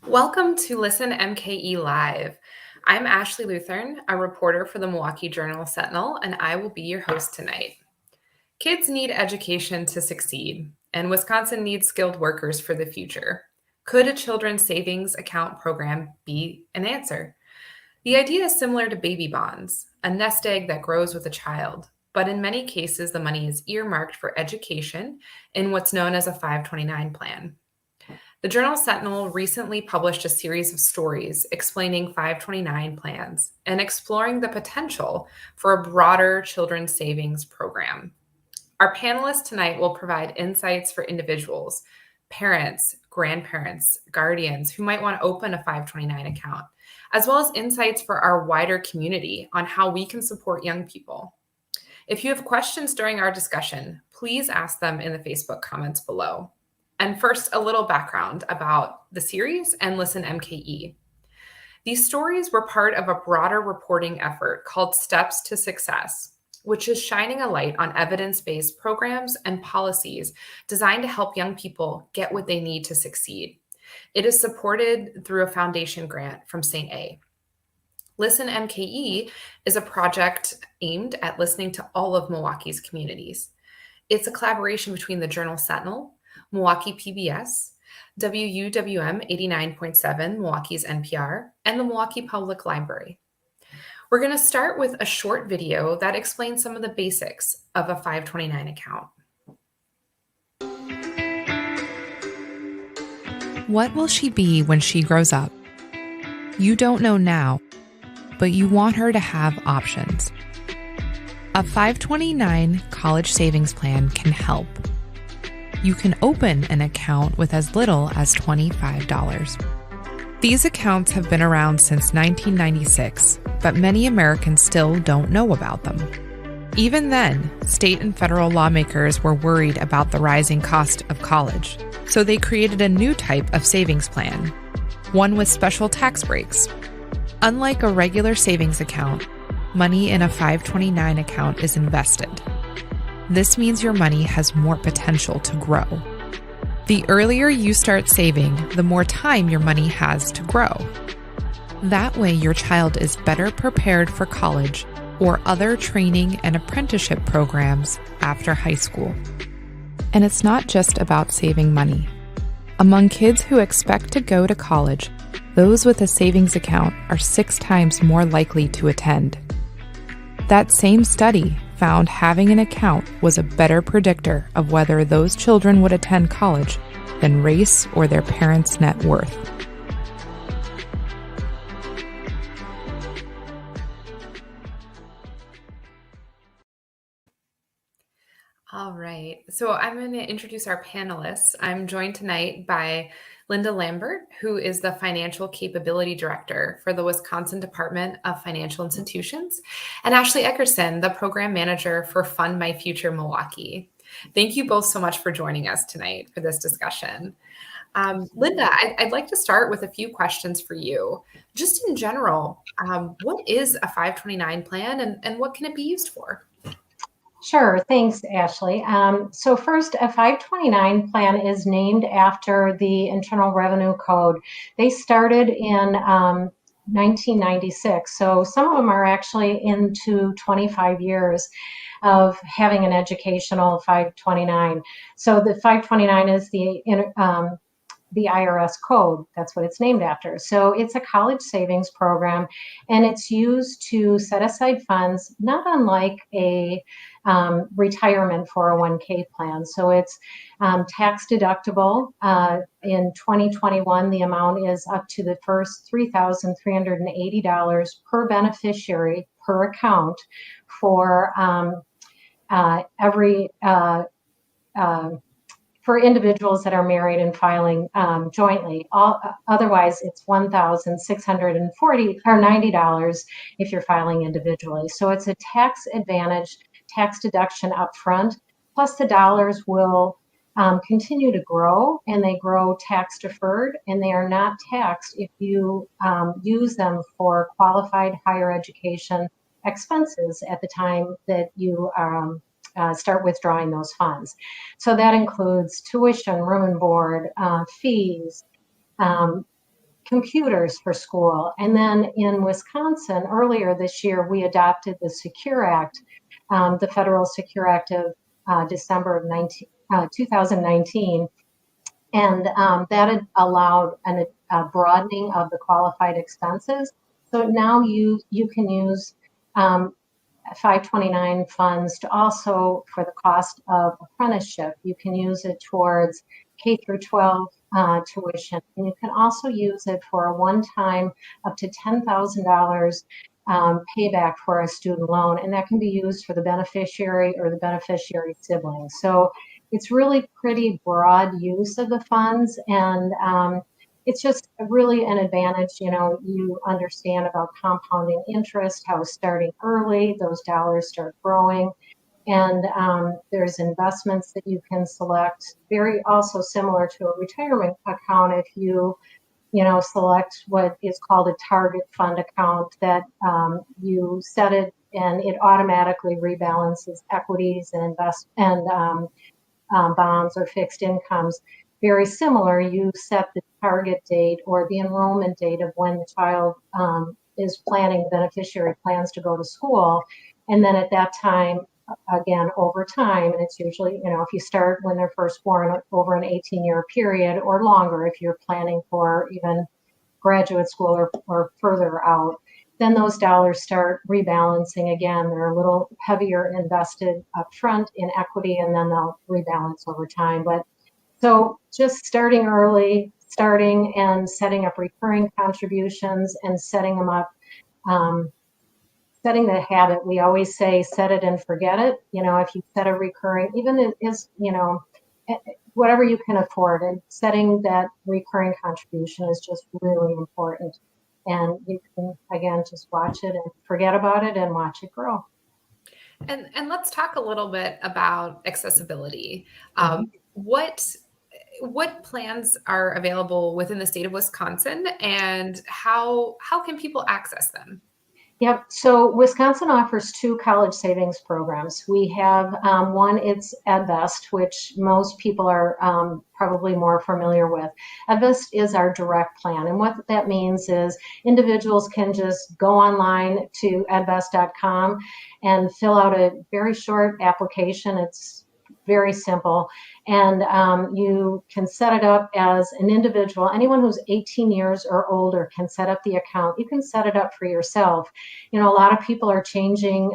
Welcome to Listen MKE Live. I'm Ashley Luthern, a reporter for the Milwaukee Journal-Sentinel, and I will be your host tonight. Kids need education to succeed, and Wisconsin needs skilled workers for the future. Could a children's savings account program be an answer? The idea is similar to baby bonds, a nest egg that grows with a child, but in many cases, the money is earmarked for education in what's known as a 529 plan. The Journal Sentinel recently published a series of stories explaining 529 plans and exploring the potential for a broader children's savings program. Our panelists tonight will provide insights for individuals, parents, grandparents, guardians who might want to open a 529 account, as well as insights for our wider community on how we can support young people. If you have questions during our discussion, please ask them in the Facebook comments below. And first, a little background about the series and Listen MKE. These stories were part of a broader reporting effort called Steps to Success, which is shining a light on evidence-based programs and policies designed to help young people get what they need to succeed. It is supported through a foundation grant from St. A. Listen MKE is a project aimed at listening to all of Milwaukee's communities. It's a collaboration between the Journal Sentinel, Milwaukee PBS, WUWM 89.7, Milwaukee's NPR, and the Milwaukee Public Library. We're going to start with a short video that explains some of the basics of a 529 account. What will she be when she grows up? You don't know now, but you want her to have options. A 529 college savings plan can help. You can open an account with as little as $25. These accounts have been around since 1996, but many Americans still don't know about them. Even then, state and federal lawmakers were worried about the rising cost of college, so they created a new type of savings plan, one with special tax breaks. Unlike a regular savings account, money in a 529 account is invested. This means your money has more potential to grow. The earlier you start saving, the more time your money has to grow. That way, your child is better prepared for college or other training and apprenticeship programs after high school. And it's not just about saving money. Among kids who expect to go to college, those with a savings account are 6 times more likely to attend. That same study found having an account was a better predictor of whether those children would attend college than race or their parents' net worth. All right, so I'm going to introduce our panelists. I'm joined tonight by Linda Lambert, who is the Financial Capability Director for the Wisconsin Department of Financial Institutions, and Ashley Eckerson, the Program Manager for Fund My Future Milwaukee. Thank you both so much for joining us tonight for this discussion. Linda, I'd like to start with a few questions for you. Just in general, what is a 529 plan and what can it be used for? Sure. Thanks, Ashley. So first, a 529 plan is named after the Internal Revenue Code. They started in 1996. So some of them are actually into 25 years of having an educational 529. So the 529 is the IRS code. That's what it's named after. So it's a college savings program, and it's used to set aside funds, not unlike a retirement 401k plan. So it's tax deductible. In 2021, the amount is up to the first $3,380 per beneficiary per account for for individuals that are married and filing jointly. Otherwise, it's $1,640 or $90 if you're filing individually. So it's a tax advantage, tax deduction up front, plus the dollars will continue to grow, and they grow tax deferred, and they are not taxed if you use them for qualified higher education expenses at the time that you start withdrawing those funds. So that includes tuition, room and board, fees, computers for school. And then in Wisconsin, earlier this year, we adopted the Secure Act, the Federal Secure Act of December of 2019. And that had allowed a broadening of the qualified expenses. So now you can use 529 funds to also for the cost of apprenticeship. You can use it towards K through 12 tuition. And you can also use it for a one-time up to $10,000 payback for a student loan. And that can be used for the beneficiary or the beneficiary sibling. So it's really pretty broad use of the funds. And it's just really an advantage. You understand about compounding interest, how starting early, those dollars start growing. And there's investments that you can select, very also similar to a retirement account. If you select what is called a target fund account, that you set it and it automatically rebalances equities and bonds or fixed incomes. Very similar, you set the target date or the enrollment date of when the child is planning, the beneficiary plans to go to school. And then at that time, again, over time, and it's usually, if you start when they're first born, over an 18-year period or longer, if you're planning for even graduate school or further out, then those dollars start rebalancing again. They're a little heavier invested up front in equity, and then they'll rebalance over time. But so just starting early, starting and setting up recurring contributions and setting them up, setting the habit. We always say set it and forget it. If you set a recurring, even it is, whatever you can afford, and setting that recurring contribution is just really important. And you can, again, just watch it and forget about it and watch it grow. And let's talk a little bit about accessibility. What plans are available within the state of Wisconsin, and how can people access them? Yep. So Wisconsin offers two college savings programs. We have one, it's EdVest, which most people are probably more familiar with. EdVest is our direct plan. And what that means is individuals can just go online to edvest.com and fill out a very short application. It's very simple. And you can set it up as an individual. Anyone who's 18 years or older can set up the account. You can set it up for yourself. A lot of people are changing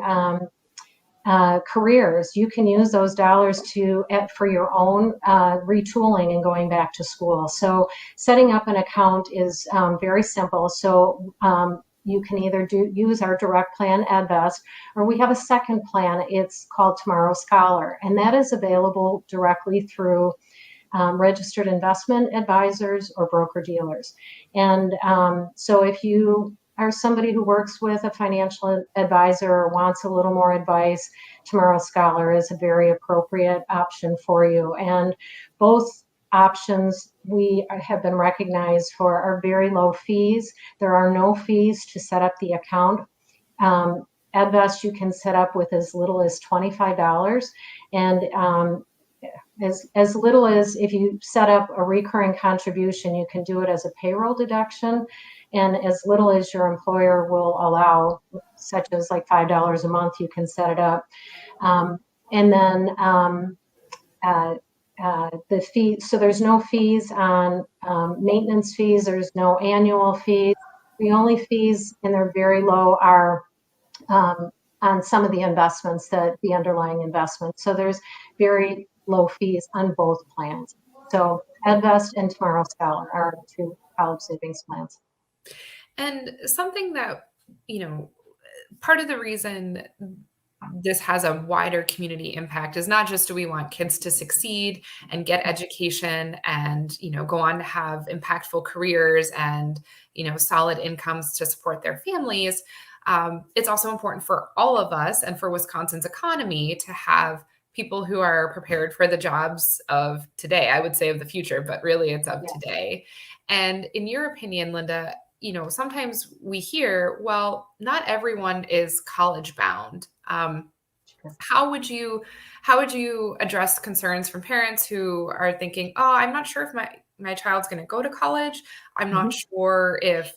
careers. You can use those dollars for your own retooling and going back to school. So setting up an account is very simple. So you can either use our direct plan EdVest, or we have a second plan. It's called Tomorrow Scholar, and that is available directly through registered investment advisors or broker dealers. And so if you are somebody who works with a financial advisor or wants a little more advice, Tomorrow Scholar is a very appropriate option for you. And both options we have been recognized for are very low fees. There are no fees to set up the account. EdVest you can set up with as little as $25, and as little as, if you set up a recurring contribution, you can do it as a payroll deduction, and as little as your employer will allow, such as like $5 a month, you can set it up. And then the fee, so there's no fees on maintenance fees, there's no annual fees. The only fees, and they're very low, are on some of the investments, the underlying investments. So there's very low fees on both plans. So EdVest and Tomorrow Scholar are the two college savings plans. And something that, part of the reason this has a wider community impact is not just do we want kids to succeed and get education and, go on to have impactful careers and, solid incomes to support their families. It's also important for all of us and for Wisconsin's economy to have people who are prepared for the jobs of today. I would say of the future, but really it's of today. And in your opinion, Linda, sometimes we hear, well, not everyone is college bound. How would you address concerns from parents who are thinking, oh, I'm not sure if my child's going to go to college. I'm not Mhm. sure if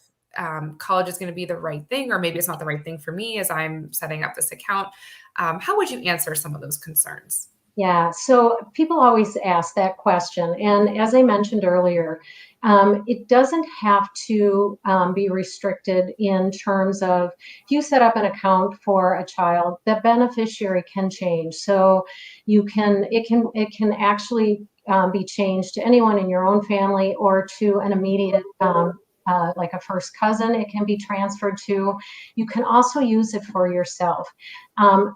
college is going to be the right thing, or maybe it's not the right thing for me as I'm setting up this account. How would you answer some of those concerns? Yeah, so people always ask that question. And as I mentioned earlier, it doesn't have to be restricted in terms of if you set up an account for a child, the beneficiary can change. So it can actually be changed to anyone in your own family or to an immediate like a first cousin, it can be transferred to. You can also use it for yourself.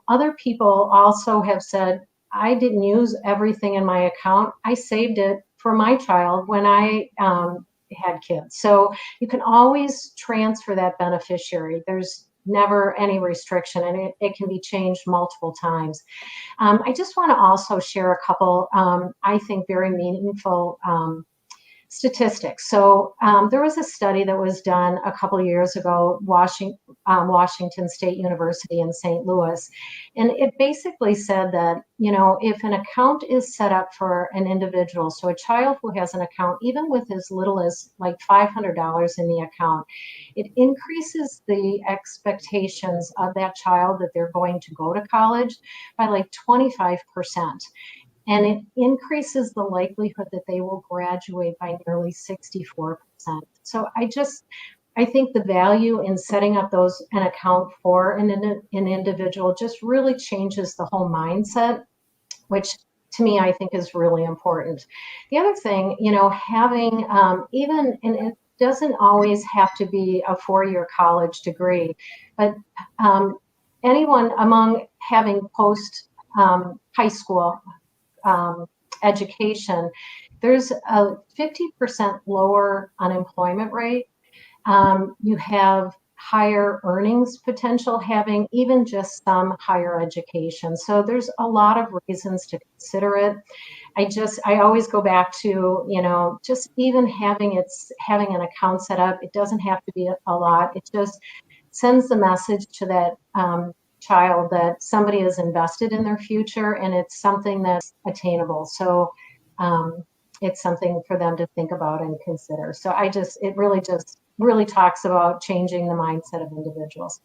Other people also have said, I didn't use everything in my account. I saved it for my child when I had kids. So you can always transfer that beneficiary. There's never any restriction, and it can be changed multiple times. I just want to also share a couple, I think, very meaningful statistics. So there was a study that was done a couple of years ago, Washington State University in St. Louis, and it basically said that if an account is set up for an individual, so a child who has an account, even with as little as like $500 in the account, it increases the expectations of that child that they're going to go to college by like 25%. And it increases the likelihood that they will graduate by nearly 64%. So I think the value in setting up an account for an individual just really changes the whole mindset, which to me I think is really important. The other thing, having and it doesn't always have to be a 4-year college degree, but anyone among having post high school um, education, there's a 50% lower unemployment rate. You have higher earnings potential having even just some higher education. So there's a lot of reasons to consider it. I always go back to, just even having an account set up, it doesn't have to be a lot. It just sends the message to that child that somebody is invested in their future and it's something that's attainable. So it's something for them to think about and consider. So it really just really talks about changing the mindset of individuals.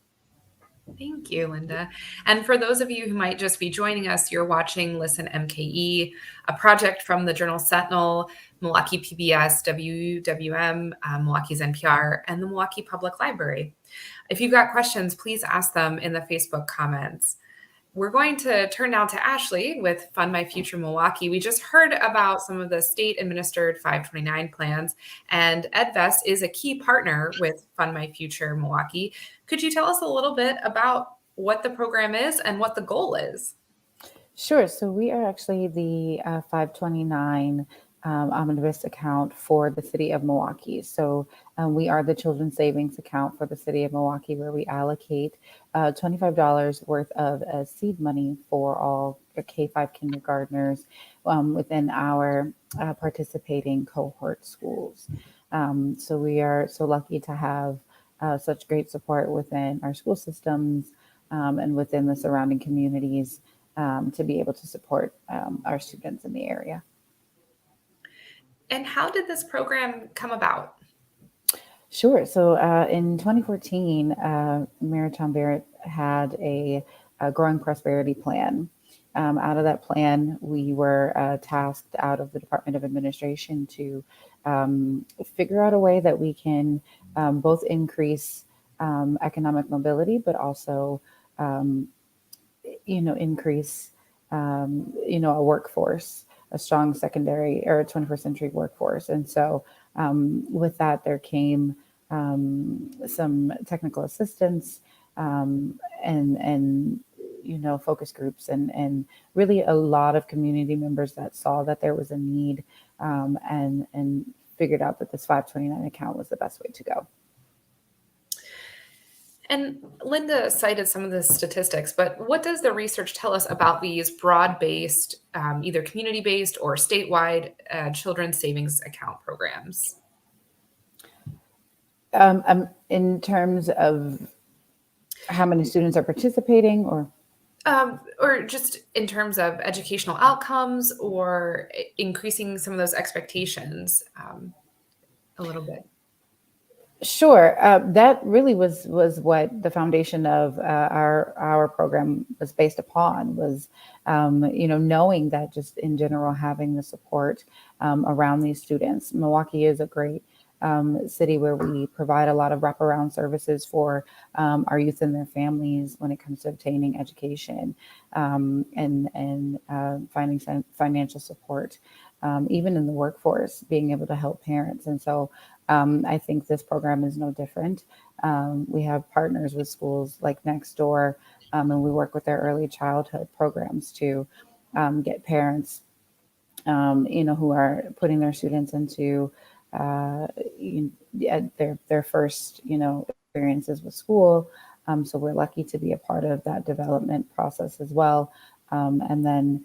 Thank you, Linda. And for those of you who might just be joining us, you're watching Listen MKE, a project from the Journal Sentinel, Milwaukee PBS, WWM, Milwaukee's NPR, and the Milwaukee Public Library. If you've got questions, please ask them in the Facebook comments. We're going to turn now to Ashley with Fund My Future Milwaukee. We just heard about some of the state administered 529 plans, and EdVest is a key partner with Fund My Future Milwaukee. Could you tell us a little bit about what the program is and what the goal is? Sure. So we are actually the 529 omnibus account for the city of Milwaukee. So we are the children's savings account for the city of Milwaukee, where we allocate $25 worth of seed money for all K-5 kindergartners within our participating cohort schools. So we are so lucky to have such great support within our school systems and within the surrounding communities to be able to support our students in the area. And how did this program come about? Sure. So in 2014, Mayor Tom Barrett had a growing prosperity plan. Out of that plan, we were tasked out of the Department of Administration to figure out a way that we can both increase economic mobility, but also increase, a workforce, a strong secondary or 21st century workforce. And so with that, there came some technical assistance and focus groups and really a lot of community members that saw that there was a need and figured out that this 529 account was the best way to go. And Linda cited some of the statistics, but what does the research tell us about these broad-based, either community-based or statewide children's savings account programs? In terms of how many students are participating, or Or just in terms of educational outcomes or increasing some of those expectations a little bit. Sure. That really was what the foundation of our program was based upon, was knowing that just in general having the support around these students. Milwaukee is a great city where we provide a lot of wraparound services for our youth and their families when it comes to obtaining education and finding some financial support, even in the workforce, being able to help parents. And so I think this program is no different. We have partners with schools like Next Door, and we work with their early childhood programs to get parents, who are putting their students into their first, experiences with school. So we're lucky to be a part of that development process as well. And then,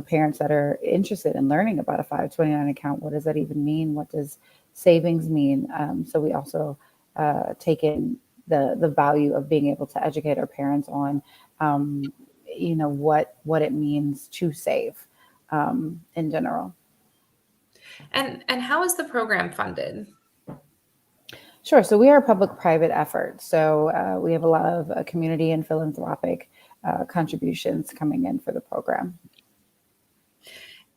parents that are interested in learning about a 529 account, what does that even mean? What does savings mean? So we also take in the value of being able to educate our parents on, what it means to save in general. And how is the program funded? Sure. So we are a public-private effort. So we have a lot of community and philanthropic contributions coming in for the program.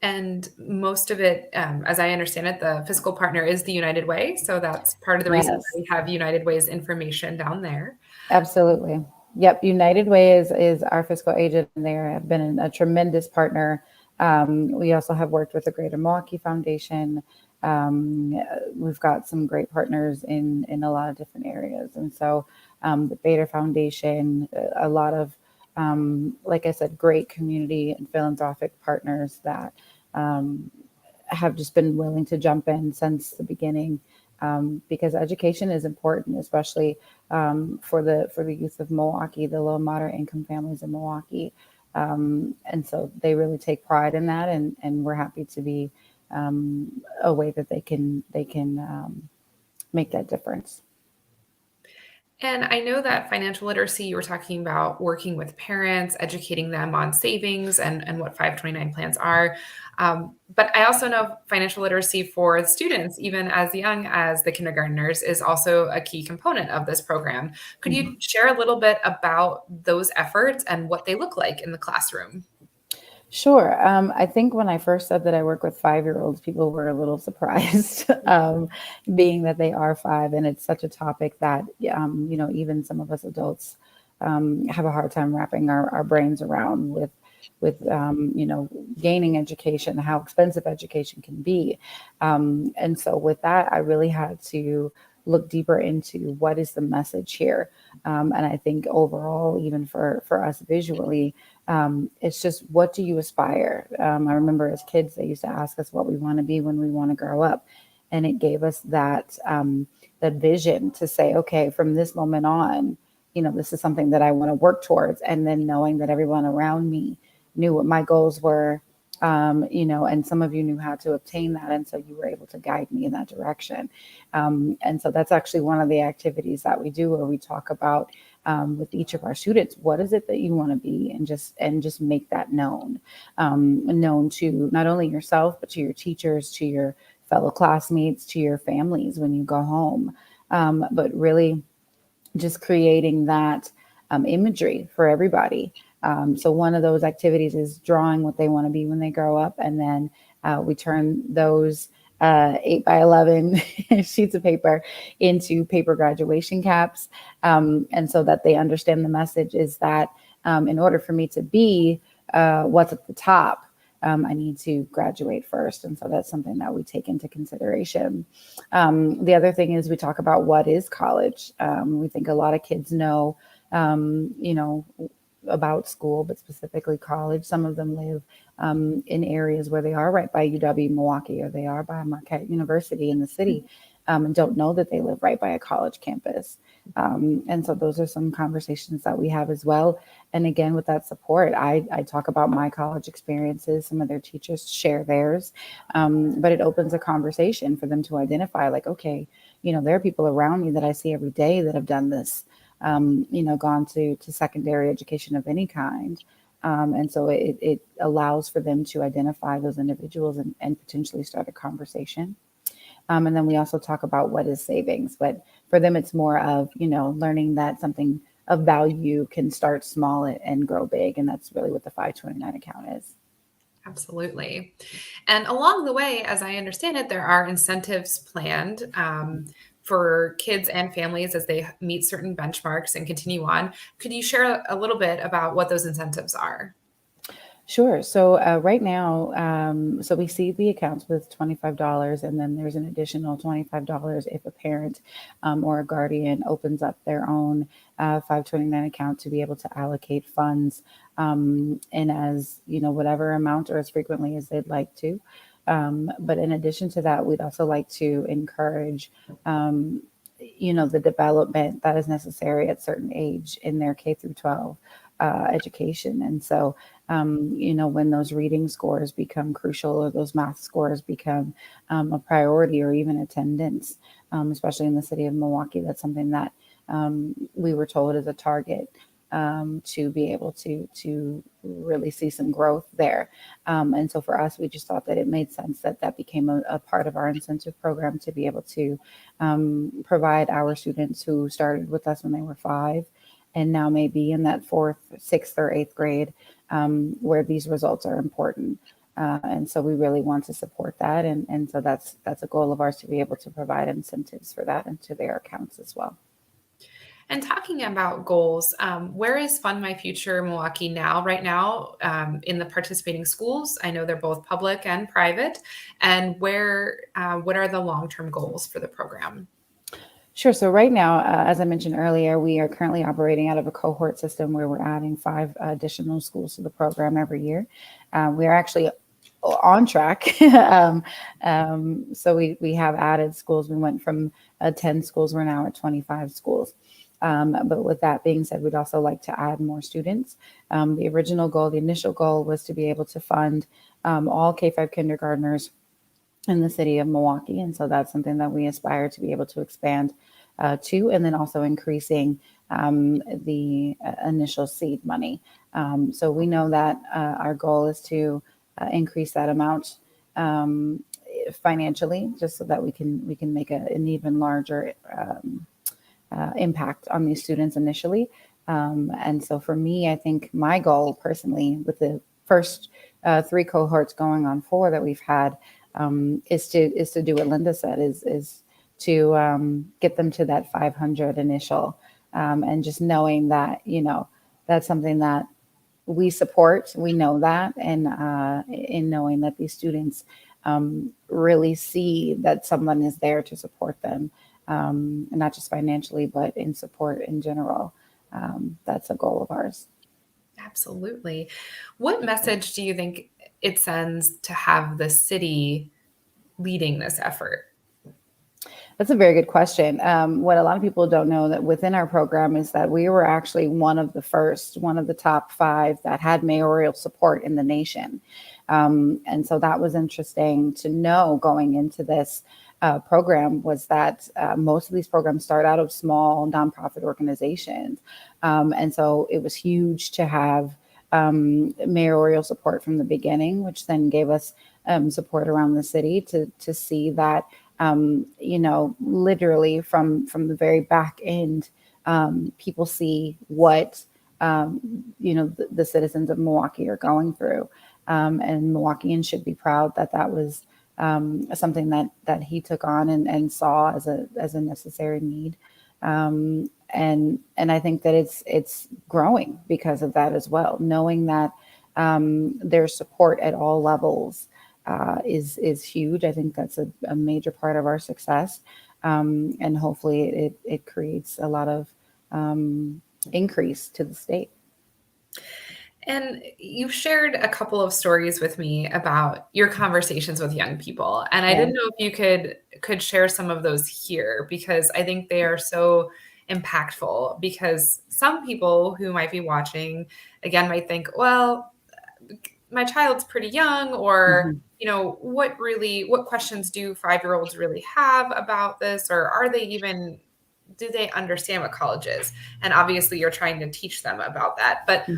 And most of it, as I understand it, the fiscal partner is the United Way. So that's part of the reason Yes, we have United Way's information down there. absolutely. Yep. United Way is our fiscal agent, and they have been a tremendous partner. We also have worked with the Greater Milwaukee Foundation. We've got some great partners in a lot of different areas. And so the Bader Foundation, a lot of, like I said, great community and philanthropic partners that have just been willing to jump in since the beginning, because education is important, especially for the youth of Milwaukee, the low and moderate income families in Milwaukee. And so they really take pride in that, and we're happy to be a way that they can make that difference. And I know that financial literacy, you were talking about working with parents, educating them on savings and what 529 plans are. But I also know financial literacy for students, even as young as the kindergartners, is also a key component of this program. Could you share a little bit about those efforts and what they look like in the classroom? Sure. I think when I first said that I work with 5-year-olds, people were a little surprised, being that they are 5, and it's such a topic that, even some of us adults have a hard time wrapping our brains around with gaining education, how expensive education can be. And so with that, I really had to look deeper into what is the message here. And I think overall, even for us visually, it's just, what do you aspire? I remember as kids, they used to ask us what we want to be when we want to grow up. And it gave us that vision to say, okay, from this moment on, this is something that I want to work towards. And then knowing that everyone around me knew what my goals were, and some of you knew how to obtain that. And so you were able to guide me in that direction. And so that's actually one of the activities that we do, where we talk about with each of our students, what is it that you want to be, and just make that known to not only yourself, but to your teachers, to your fellow classmates, to your families when you go home. But really just creating that imagery for everybody. So one of those activities is drawing what they want to be when they grow up. And then we turn those 8 by 11 sheets of paper into paper graduation caps. And so that they understand the message is that in order for me to be what's at the top, I need to graduate first. And so that's something that we take into consideration. The other thing is we talk about what is college. We think a lot of kids know, about school, but specifically college. Some of them live in areas where they are right by UW Milwaukee, or they are by Marquette University in the city, and don't know that they live right by a college campus. And so those are some conversations that we have as well. And again, with that support, I talk about my college experiences. Some of their teachers share theirs, but it opens a conversation for them to identify, like, okay, there are people around me that I see every day that have done this, gone to secondary education of any kind. And so it allows for them to identify those individuals and potentially start a conversation. And then we also talk about what is savings, but for them, it's more of, learning that something of value can start small and grow big. And that's really what the 529 account is. Absolutely. And along the way, as I understand it, there are incentives planned for kids and families as they meet certain benchmarks and continue on. Could you share a little bit about what those incentives are? Sure. So right now, so we see the accounts with $25, and then there's an additional $25 if a parent or a guardian opens up their own 529 account to be able to allocate funds in as, whatever amount or as frequently as they'd like to. But in addition to that, we'd also like to encourage, the development that is necessary at certain age in their K through 12 education. And so, when those reading scores become crucial or those math scores become a priority, or even attendance, especially in the city of Milwaukee, that's something that we were told is a target to be able to really see some growth there. And so for us, we just thought that it made sense that became a part of our incentive program to be able to provide our students who started with us when they were 5 and now may be in that 4th, 6th, or 8th grade, where these results are important. And so we really want to support that. And so that's a goal of ours, to be able to provide incentives for that into their accounts as well. And talking about goals, where is Fund My Future Milwaukee right now in the participating schools? I know they're both public and private. And what are the long-term goals for the program? Sure. So right now, as I mentioned earlier, we are currently operating out of a cohort system where we're adding 5 additional schools to the program every year. We are actually on track. So we have added schools. We went from 10 schools. We're now at 25 schools. But with that being said, we'd also like to add more students. The initial goal was to be able to fund all K-5 kindergartners in the city of Milwaukee. And so that's something that we aspire to be able to expand to, and then also increasing the initial seed money. So we know that our goal is to increase that amount financially, just so that we can make an even larger impact on these students initially. And so for me, I think my goal personally, with the first 3 cohorts going on 4 that we've had, is to do what Linda said, is to get them to that 500 initial, and just knowing that, that's something that we support. We know that, and in knowing that these students really see that someone is there to support them, and not just financially, but in support in general. That's a goal of ours. Absolutely. What message do you think it sends to have the city leading this effort? That's a very good question. What a lot of people don't know that within our program is that we were actually one of the top 5 that had mayoral support in the nation. And so that was interesting to know going into this program, was that most of these programs start out of small nonprofit organizations. And so it was huge to have mayoral support from the beginning, which then gave us support around the city to see that, literally from the very back end, people see what, the citizens of Milwaukee are going through. And Milwaukeeans should be proud that was something that he took on and saw as a necessary need. And I think that it's growing because of that as well. Knowing that there's support at all levels is huge. I think that's a major part of our success. And hopefully it creates a lot of increase to the state. And you've shared a couple of stories with me about your conversations with young people. And I didn't know if you could share some of those here, because I think they are so impactful. Because some people who might be watching, again, might think, well, my child's pretty young, or, what questions do 5-year-olds really have about this? Or are they even do they understand what college is? And obviously you're trying to teach them about that. But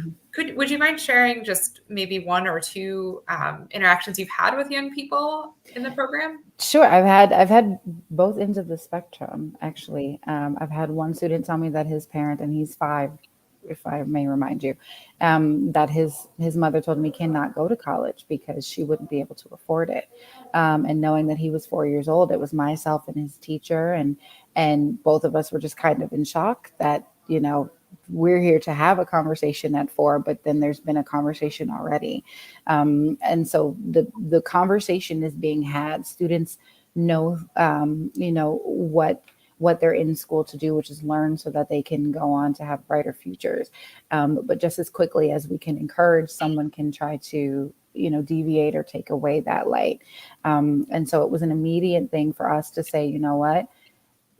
would you mind sharing just maybe one or two interactions you've had with young people in the program? Sure. I've had both ends of the spectrum, actually. I've had one student tell me that his parent, and he's 5, if I may remind you, that his mother told him he cannot go to college because she wouldn't be able to afford it. And knowing that he was 4 years old, it was myself and his teacher, and both of us were just kind of in shock that, we're here to have a conversation at 4, but then there's been a conversation already. And so the conversation is being had. Students know, what they're in school to do, which is learn so that they can go on to have brighter futures. But just as quickly as we can encourage, someone can try to, deviate or take away that light. And so it was an immediate thing for us to say, you know what?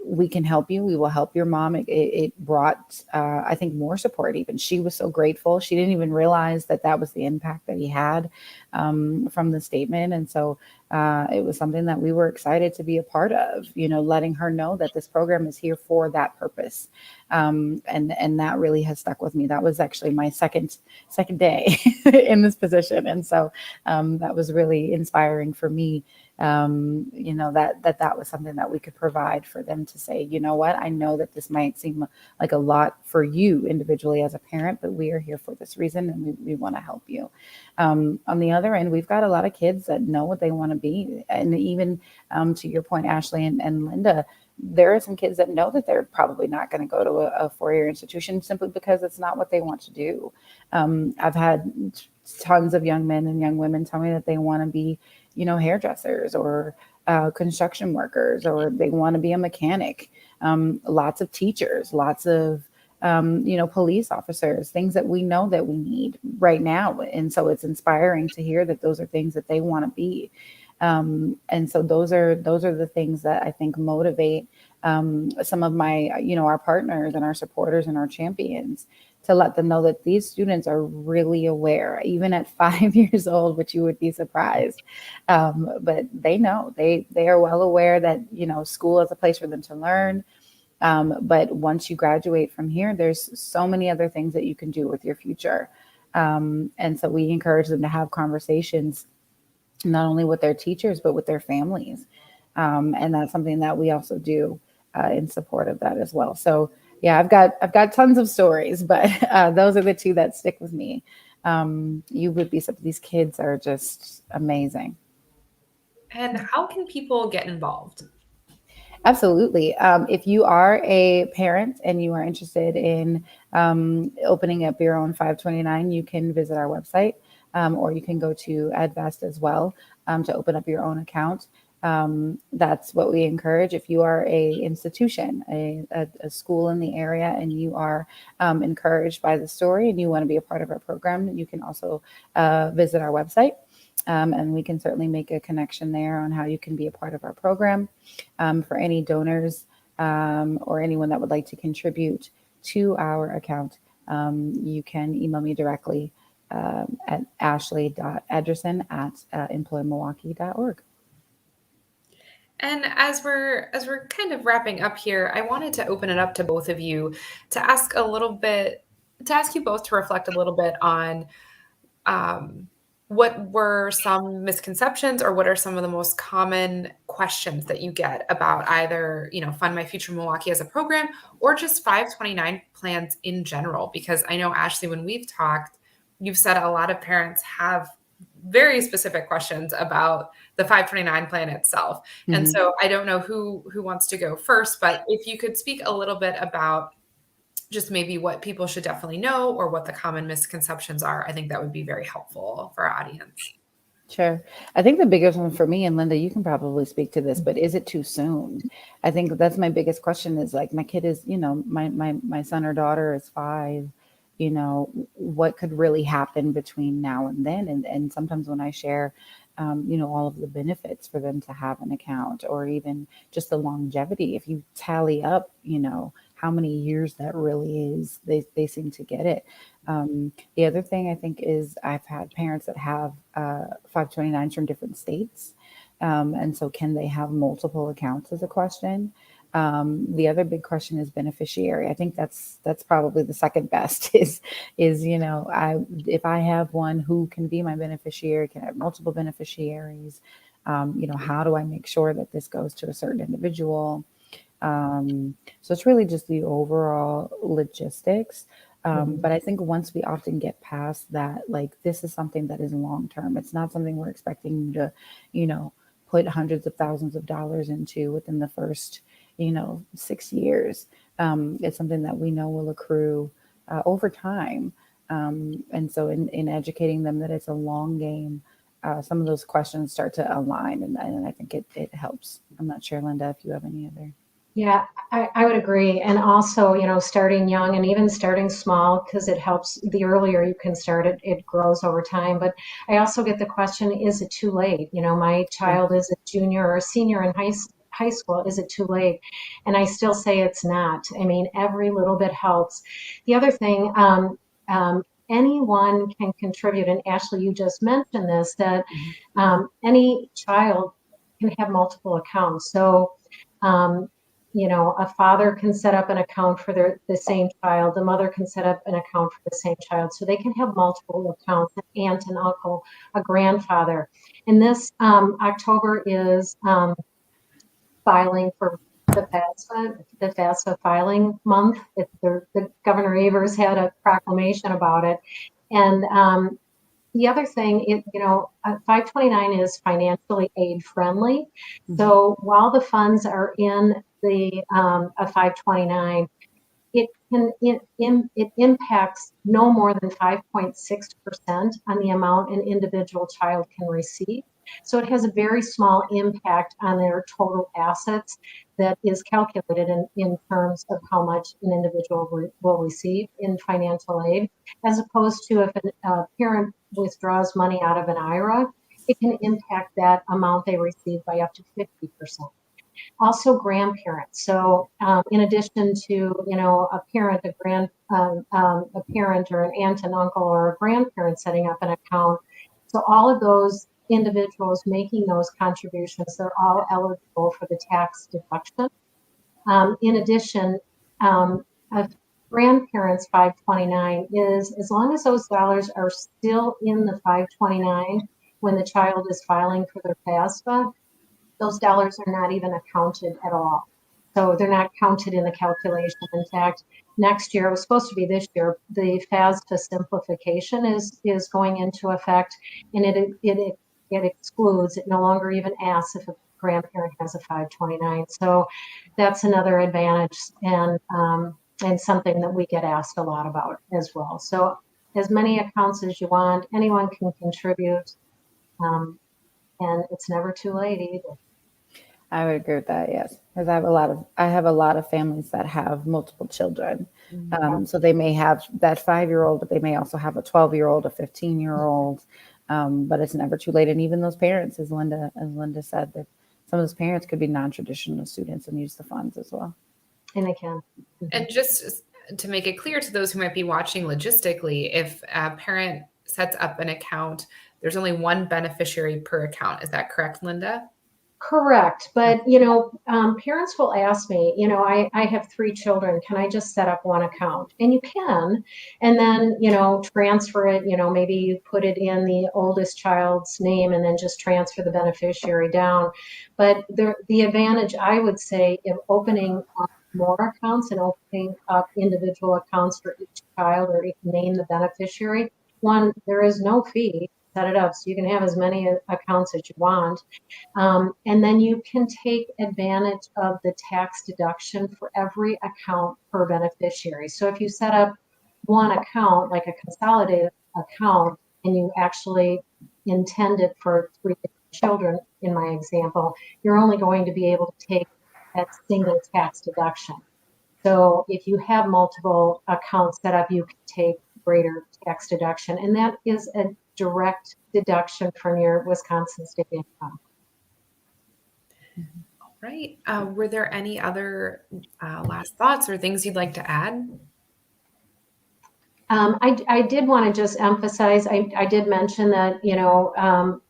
We can help you. We will help your mom. It brought, I think, more support. Even she was so grateful. She didn't even realize that was the impact that he had from the statement. And so it was something that we were excited to be a part of, letting her know that this program is here for that purpose. And that really has stuck with me. That was actually my second day in this position. And so that was really inspiring for me. That was something that we could provide for them to say, you know what, I know that this might seem like a lot for you individually as a parent, but we are here for this reason and we want to help you. On the other end, we've got a lot of kids that know what they want to be. And even to your point, Ashley and Linda, there are some kids that know that they're probably not going to go to a 4-year institution simply because it's not what they want to do. I've had tons of young men and young women tell me that they want to be, hairdressers or construction workers, or they want to be a mechanic. Lots of teachers, lots of, police officers, things that we know that we need right now. And so it's inspiring to hear that those are things that they want to be. And so those are the things that I think motivate some of my, our partners and our supporters and our champions, to let them know that these students are really aware, even at 5 years old, which you would be surprised. But they know, they are well aware that, school is a place for them to learn. But once you graduate from here, there's so many other things that you can do with your future. And so we encourage them to have conversations, not only with their teachers, but with their families. And that's something that we also do in support of that as well. So yeah, I've got tons of stories, but those are the two that stick with me. You would be these kids are just amazing. And how can people get involved? Absolutely. If you are a parent and you are interested in opening up your own 529, you can visit our website, or you can go to Advest as well to open up your own account. That's what we encourage. If you are a institution, a school in the area, and you are encouraged by the story and you want to be a part of our program, you can also visit our website. And we can certainly make a connection there on how you can be a part of our program. For any donors or anyone that would like to contribute to our account, you can email me directly at ashley.ederson@employmilwaukee.org. And as we're kind of wrapping up here, I wanted to open it up to both of you to ask you both to reflect a little bit on what were some misconceptions, or what are some of the most common questions that you get about either, Fund My Future Milwaukee as a program, or just 529 plans in general? Because I know, Ashley, when we've talked, you've said a lot of parents have very specific questions about the 529 plan itself. Mm-hmm. And so I don't know who wants to go first, but if you could speak a little bit about just maybe what people should definitely know, or what the common misconceptions are, I think that would be very helpful for our audience. Sure. I think the biggest one for me, and Linda, you can probably speak to this, but is it too soon? I think that's my biggest question, is like, my kid is, my son or daughter is 5, what could really happen between now and then? And sometimes when I share, all of the benefits for them to have an account, or even just the longevity, if you tally up, how many years that really is, they seem to get it. The other thing I think is, I've had parents that have 529s from different states. And so can they have multiple accounts, is a question. The other big question is beneficiary. I think that's probably the second best is, if I have one, who can be my beneficiary? Can I have multiple beneficiaries? How do I make sure that this goes to a certain individual? So it's really just the overall logistics. But I think once we often get past that, like, this is something that is long term. It's not something we're expecting to, put hundreds of thousands of dollars into within the first, 6 years. It's something that we know will accrue over time. And so in educating them that it's a long game, some of those questions start to align, and I think it helps. I'm not sure, Linda, if you have any other. Yeah, I would agree. And also, starting young and even starting small, because it helps. The earlier you can start it, it grows over time. But I also get the question, is it too late? My child is a junior or a senior in high school. Is it too late? And I still say it's not. I mean, every little bit helps. The other thing, anyone can contribute. And Ashley, you just mentioned this, that any child can have multiple accounts. So, a father can set up an account for the same child. The mother can set up an account for the same child. So they can have multiple accounts, an aunt, an uncle, a grandfather. And this October is filing for the FAFSA filing month. The Governor Evers had a proclamation about it. And the other thing, 529 is financially aid friendly. So while the funds are in the a 529, it impacts no more than 5.6% on the amount an individual child can receive. So it has a very small impact on their total assets that is calculated in terms of how much an individual will receive in financial aid, as opposed to if a parent withdraws money out of an IRA, it can impact that amount they receive by up to 50%. Also grandparents. So in addition to, a parent, a parent or an aunt and uncle or a grandparent setting up an account. So all of those individuals making those contributions, they're all eligible for the tax deduction. In addition, a grandparents 529 is, as long as those dollars are still in the 529 when the child is filing for their FAFSA, those dollars are not even accounted at all. So they're not counted in the calculation. In fact, next year, it was supposed to be this year, the FAFSA simplification is going into effect, and it excludes, it no longer even asks if a grandparent has a 529. So that's another advantage, and something that we get asked a lot about as well. So as many accounts as you want, anyone can contribute, and it's never too late either. I would agree with that, yes, because I have a lot of families that have multiple children. So they may have that 5-year-old, but they may also have a 12-year-old, a 15-year-old. But it's never too late. And even those parents, as Linda said, that some of those parents could be non-traditional students and use the funds as well. And they can. And just to make it clear to those who might be watching logistically, if a parent sets up an account, there's only one beneficiary per account. Is that correct, Linda? Correct. But, parents will ask me, I have 3 children. Can I just set up one account? And you can, and then, transfer it, maybe you put it in the oldest child's name and then just transfer the beneficiary down. But the advantage, I would say, of opening up more accounts and opening up individual accounts for each child, or you can name the beneficiary. One, there is no fee. Set it up so you can have as many accounts as you want. And then you can take advantage of the tax deduction for every account per beneficiary. So if you set up one account, like a consolidated account, and you actually intend it for 3 children, in my example, you're only going to be able to take that single tax deduction. So if you have multiple accounts set up, you can take greater tax deduction. And that is a direct deduction from your Wisconsin state income. All right. Were there any other last thoughts or things you'd like to add? I did want to just emphasize, I did mention that,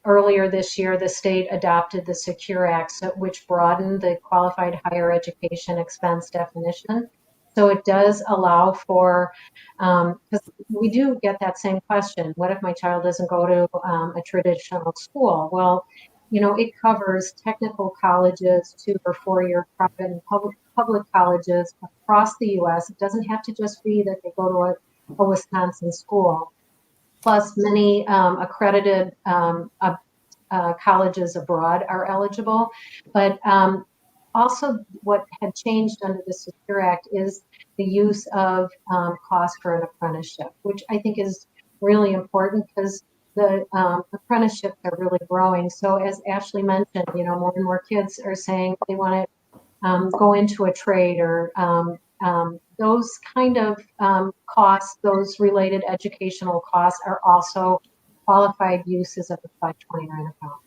earlier this year, the state adopted the Secure Act, which broadened the qualified higher education expense definition. So it does allow for, because we do get that same question, what if my child doesn't go to a traditional school? Well, it covers technical colleges, 2 or 4 year private and public colleges across the U.S. It doesn't have to just be that they go to a Wisconsin school, plus many accredited colleges abroad are eligible. But also what had changed under the Secure Act is the use of cost for an apprenticeship, which I think is really important because the apprenticeships are really growing. So as Ashley mentioned, more and more kids are saying they want to go into a trade or those kind of costs, those related educational costs are also qualified uses of the 529 account.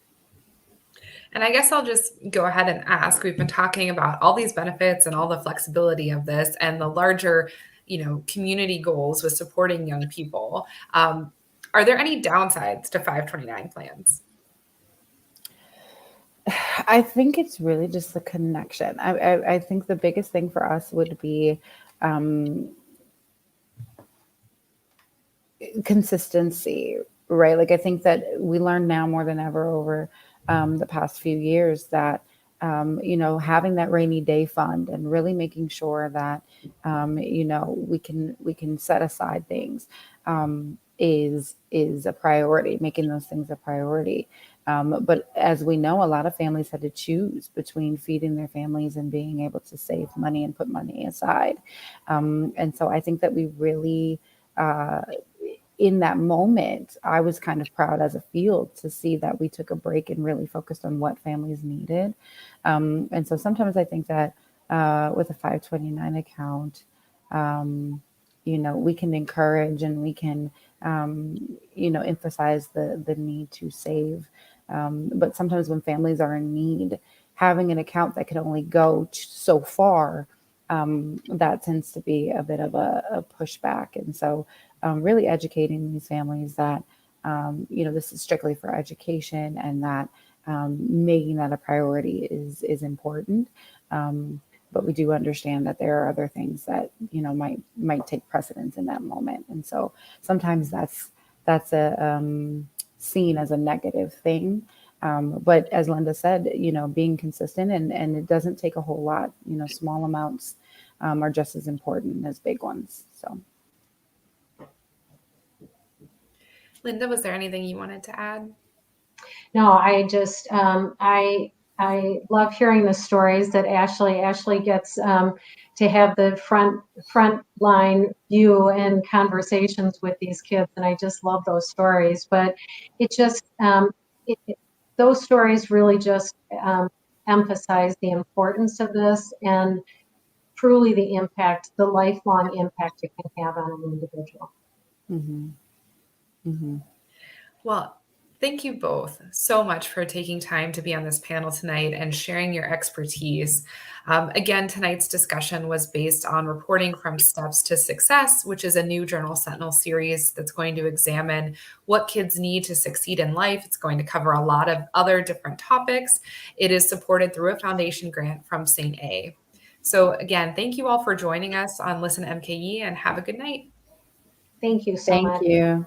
And I guess I'll just go ahead and ask. We've been talking about all these benefits and all the flexibility of this and the larger, community goals with supporting young people. Are there any downsides to 529 plans? I think it's really just the connection. I think the biggest thing for us would be consistency, right? Like I think that we learned now more than ever over the past few years that having that rainy day fund and really making sure that we can set aside things is a priority, making those things a priority. But as we know, a lot of families had to choose between feeding their families and being able to save money and put money aside. And so I think that we really, in that moment, I was kind of proud as a field to see that we took a break and really focused on what families needed. And so sometimes I think that with a 529 account, we can encourage and we can, emphasize the need to save. But sometimes when families are in need, having an account that can only go so far, that tends to be a bit of a pushback. And so really educating these families that, this is strictly for education and that making that a priority is important. But we do understand that there are other things that, might take precedence in that moment. And so sometimes that's seen as a negative thing. But as Linda said, being consistent and it doesn't take a whole lot, small amounts are just as important as big ones. So. Linda, was there anything you wanted to add? No, I just, I love hearing the stories that Ashley gets to have the front line view and conversations with these kids. And I just love those stories, but it just, those stories really just emphasize the importance of this and truly the impact, the lifelong impact it can have on an individual. Mm-hmm. Mm-hmm. Well, thank you both so much for taking time to be on this panel tonight and sharing your expertise. Again, tonight's discussion was based on reporting from Steps to Success, which is a new Journal Sentinel series that's going to examine what kids need to succeed in life. It's going to cover a lot of other different topics. It is supported through a foundation grant from St. A. So again, thank you all for joining us on Listen MKE and have a good night. Thank you so much. Thank you.